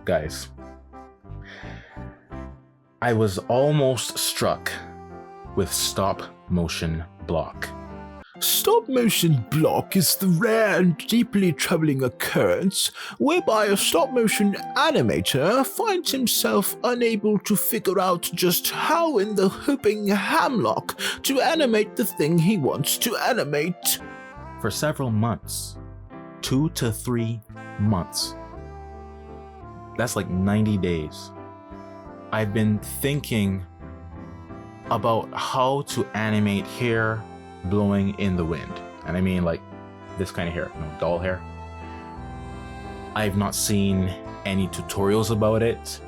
Guys, I was almost struck with stop motion block. Stop motion block is the rare and deeply troubling occurrence whereby a stop motion animator finds himself unable to figure out just how in the hooping hamlock to animate the thing he wants to animate. For several months, 2 to 3 months. That's like 90 days. I've been thinking about how to animate hair blowing in the wind. And I mean like this kind of hair, doll hair. I've not seen any tutorials about it.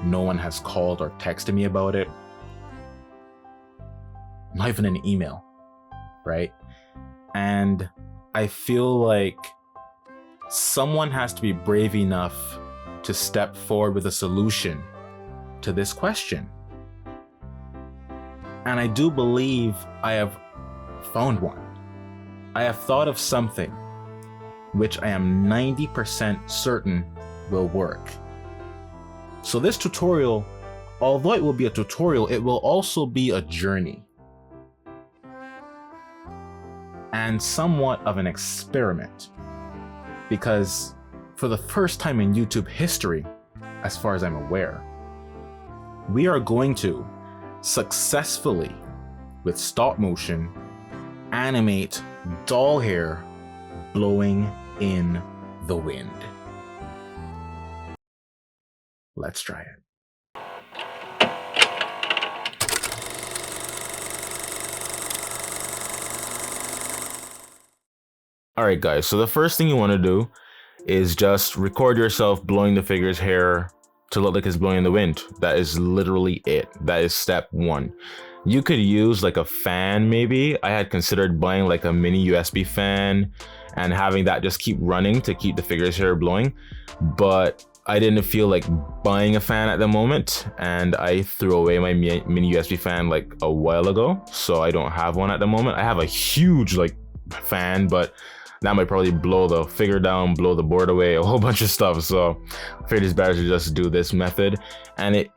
No one has called or texted me about it. Not even an email, right? And I feel like someone has to be brave enough to step forward with a solution to this question. And I do believe I have found one. I have thought of something which I am 90% certain will work. So this tutorial, although it will be a tutorial, it will also be a journey and somewhat of an experiment, because for the first time in YouTube history, as far as I'm aware, we are going to successfully, with stop motion, animate doll hair blowing in the wind. Let's try it. Alright guys, so the first thing you want to do is just record yourself blowing the figure's hair to look like it's blowing in the wind. That is literally it. That is step one. You could use like a fan maybe. I had considered buying like a mini USB fan and having that just keep running to keep the figure's hair blowing, but I didn't feel like buying a fan at the moment, and I threw away my mini USB fan like a while ago, so I don't have one at the moment. I have a huge like fan, but that might probably blow the figure down, blow the board away, a whole bunch of stuff. So I figured it's better to just do this method. And it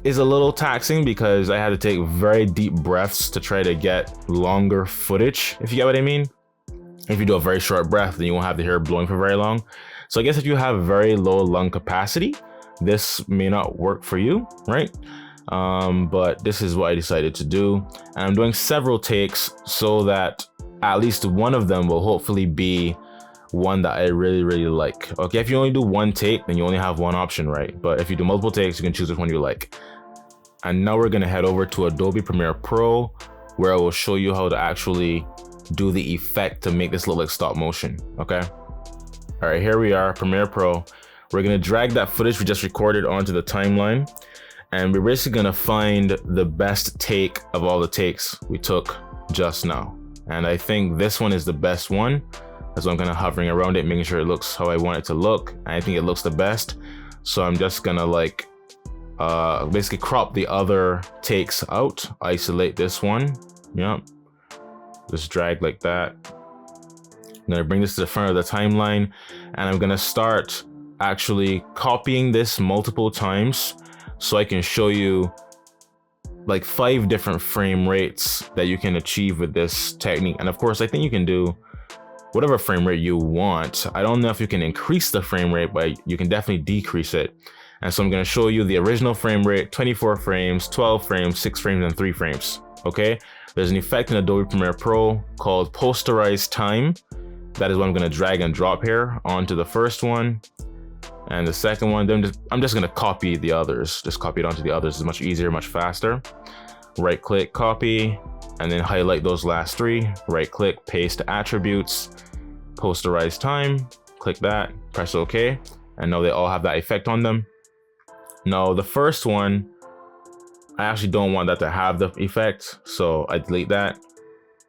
is a little taxing because I had to take very deep breaths to try to get longer footage, if you get what I mean. If you do a very short breath, then you won't have the hair blowing for very long. So I guess if you have very low lung capacity, this may not work for you, right? But this is what I decided to do. And I'm doing several takes so that at least one of them will hopefully be one that I really like. Okay, if you only do one take, then you only have one option, right? But if you do multiple takes, you can choose which one you like. And now we're gonna head over to Adobe Premiere Pro, where I will show you how to actually do the effect to make this look like stop motion, okay? All right, here we are, Premiere Pro. We're gonna drag that footage we just recorded onto the timeline, and we're basically gonna find the best take of all the takes we took just now. And I think this one is the best one. That's why I'm kind of hovering around it, making sure it looks how I want it to look. And I think it looks the best. So I'm just gonna like, basically crop the other takes out, isolate this one. Yep. Just drag like that. I'm gonna bring this to the front of the timeline, and I'm gonna start actually copying this multiple times so I can show you like 5 different frame rates that you can achieve with this technique. And of course, I think you can do whatever frame rate you want. I don't know if you can increase the frame rate, but you can definitely decrease it. And so I'm going to show you the original frame rate, 24 frames, 12 frames, 6 frames, and 3 frames. Okay, there's an effect in Adobe Premiere Pro called posterize time. That is what I'm going to drag and drop here onto the first one. And the second one, then I'm just gonna copy the others. Just copy it onto the others. It's much easier, much faster. Right click, copy, and then highlight those last 3. Right click, paste attributes, posterize time, click that, press OK. And now they all have that effect on them. Now the first one, I actually don't want that to have the effect, so I delete that.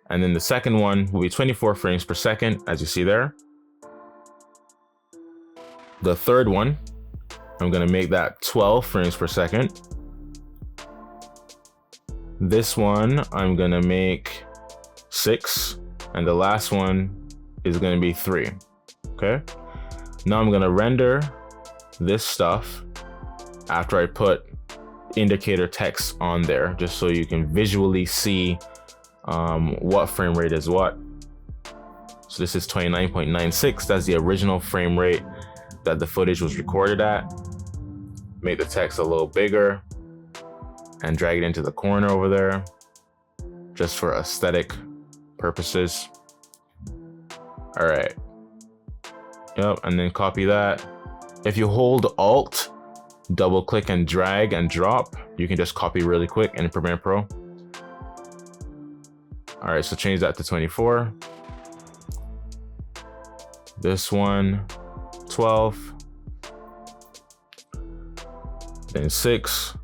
And then the second one will be 24 frames per second, as you see there. The third one, I'm gonna make that 12 frames per second. This one, I'm gonna make 6, and the last one is gonna be 3, okay? Now I'm gonna render this stuff after I put indicator text on there, just so you can visually see what frame rate is what. So this is 29.96. That's the original frame rate that the footage was recorded at. Make the text a little bigger and drag it into the corner over there, just for aesthetic purposes. All right. Yep, and then copy that. If you hold Alt, double click and drag and drop, you can just copy really quick in Premiere Pro. All right, so change that to 24. This one, 12. Then 6.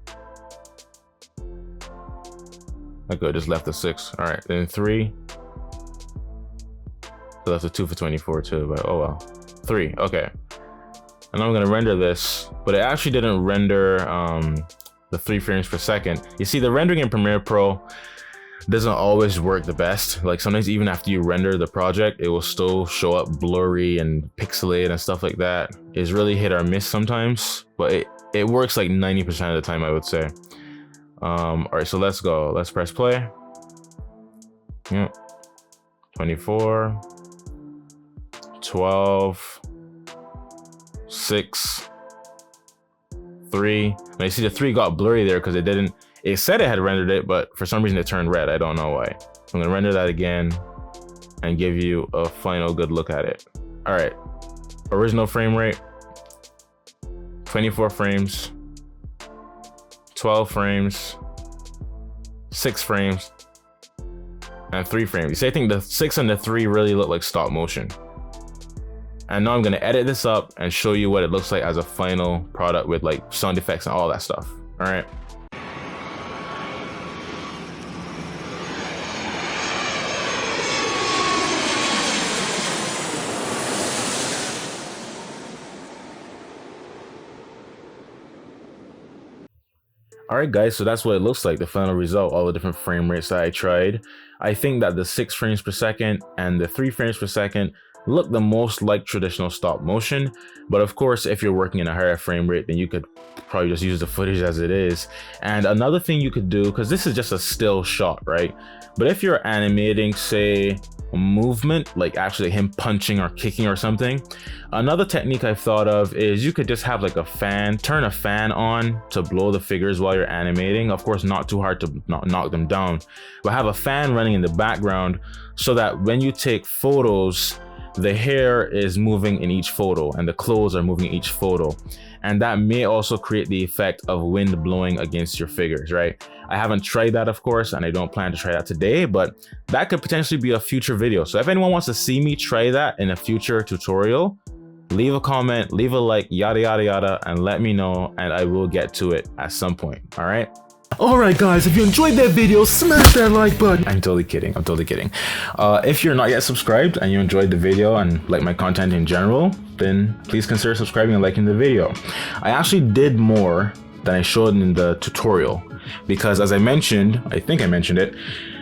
I could just left the 6. All right, then 3. So that's a 2 for 24 too, but oh well. 3, okay. And I'm gonna render this, but it actually didn't render the 3 frames per second. You see, the rendering in Premiere Pro doesn't always work the best. Like sometimes even after you render the project, it will still show up blurry and pixelated and stuff like that. It's really hit or miss sometimes, but it works like 90% of the time, I would say. All right, so let's go. Let's press play. Yep. 24, 12, 6, 3. And I see the 3 got blurry there because it said it had rendered it, but for some reason it turned red. I don't know why. I'm gonna render that again and give you a final good look at it. All right, original frame rate, 24 frames, 12 frames, 6 frames, and 3 frames. You see, I think the 6 and the 3 really look like stop motion. And now I'm gonna edit this up and show you what it looks like as a final product with like sound effects and all that stuff. All right. All right, guys, so that's what it looks like, the final result, all the different frame rates that I tried. I think that the 6 frames per second and the 3 frames per second look the most like traditional stop motion. But of course, if you're working in a higher frame rate, then you could probably just use the footage as it is. And another thing you could do, because this is just a still shot, right? But if you're animating, say, a movement, like actually him punching or kicking or something, another technique I've thought of is you could just have like a fan, turn a fan on to blow the figures while you're animating. Of course, not too hard to not knock them down, but have a fan running in the background so that when you take photos, the hair is moving in each photo and the clothes are moving in each photo. And that may also create the effect of wind blowing against your figures, right? I haven't tried that, of course, and I don't plan to try that today, but that could potentially be a future video. So if anyone wants to see me try that in a future tutorial, leave a comment, leave a like, yada, yada, yada, and let me know, and I will get to it at some point, all right? Alright guys, if you enjoyed that video, smash that like button. I'm totally kidding, I'm totally kidding. If you're not yet subscribed and you enjoyed the video and like my content in general, then please consider subscribing and liking the video. I actually did more than I showed in the tutorial because, as I mentioned, I think I mentioned it,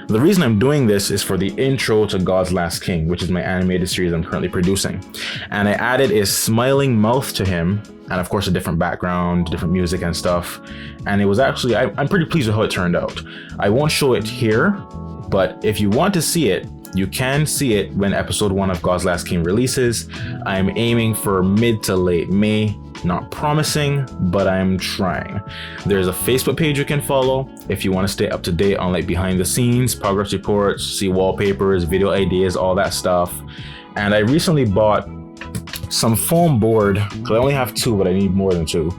the reason I'm doing this is for the intro to God's Last King, which is my animated series I'm currently producing. And I added a smiling mouth to him, and of course a different background, different music and stuff. And it was actually, I'm pretty pleased with how it turned out. I won't show it here, but if you want to see it, you can see it when episode 1 of God's Last King releases. I'm aiming for mid to late May. Not promising, but I'm trying. There's a Facebook page you can follow if you want to stay up to date on like behind the scenes, progress reports, see wallpapers, video ideas, all that stuff. And I recently bought some foam board, because I only have 2, but I need more than 2,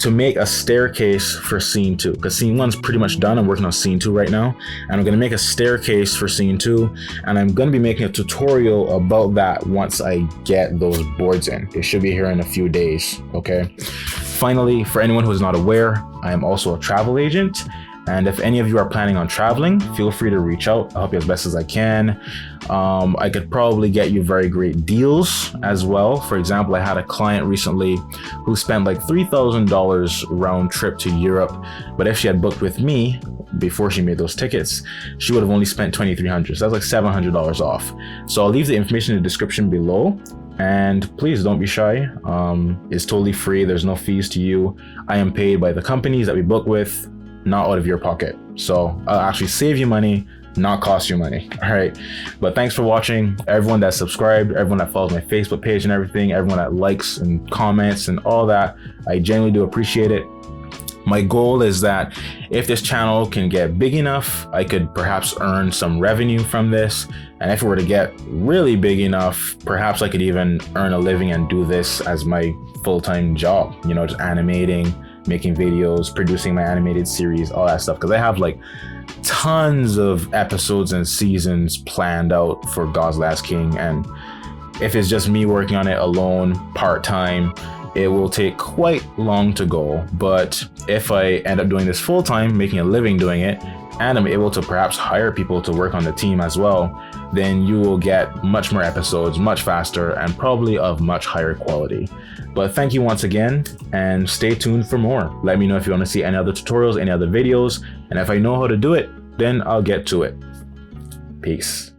to make a staircase for scene 2, because scene 1's pretty much done. I'm working on scene 2 right now, and I'm going to make a staircase for scene 2, and I'm going to be making a tutorial about that once I get those boards in. It should be here in a few days, okay? Finally, for anyone who is not aware, I am also a travel agent, and if any of you are planning on traveling, feel free to reach out. I'll help you as best as I can. I could probably get you very great deals as well. For example, I had a client recently who spent like $3,000 round trip to Europe, but if she had booked with me before she made those tickets, she would have only spent $2,300. So that's like $700 off. So I'll leave the information in the description below. And please don't be shy. It's totally free. There's no fees to you. I am paid by the companies that we book with, not out of your pocket. So I'll actually save you money, not cost you money. All right. But thanks for watching. Everyone that subscribed, everyone that follows my Facebook page and everything, everyone that likes and comments and all that, I genuinely do appreciate it. My goal is that if this channel can get big enough, I could perhaps earn some revenue from this. And if it were to get really big enough, perhaps I could even earn a living and do this as my full-time job, you know, just animating, making videos, producing my animated series, all that stuff. Because I have like tons of episodes and seasons planned out for God's Last King. And if it's just me working on it alone, part-time, it will take quite long to go. But if I end up doing this full time, making a living doing it, and I'm able to perhaps hire people to work on the team as well, then you will get much more episodes much faster and probably of much higher quality. But thank you once again, and stay tuned for more. Let me know if you want to see any other tutorials, any other videos, and if I know how to do it, then I'll get to it. Peace.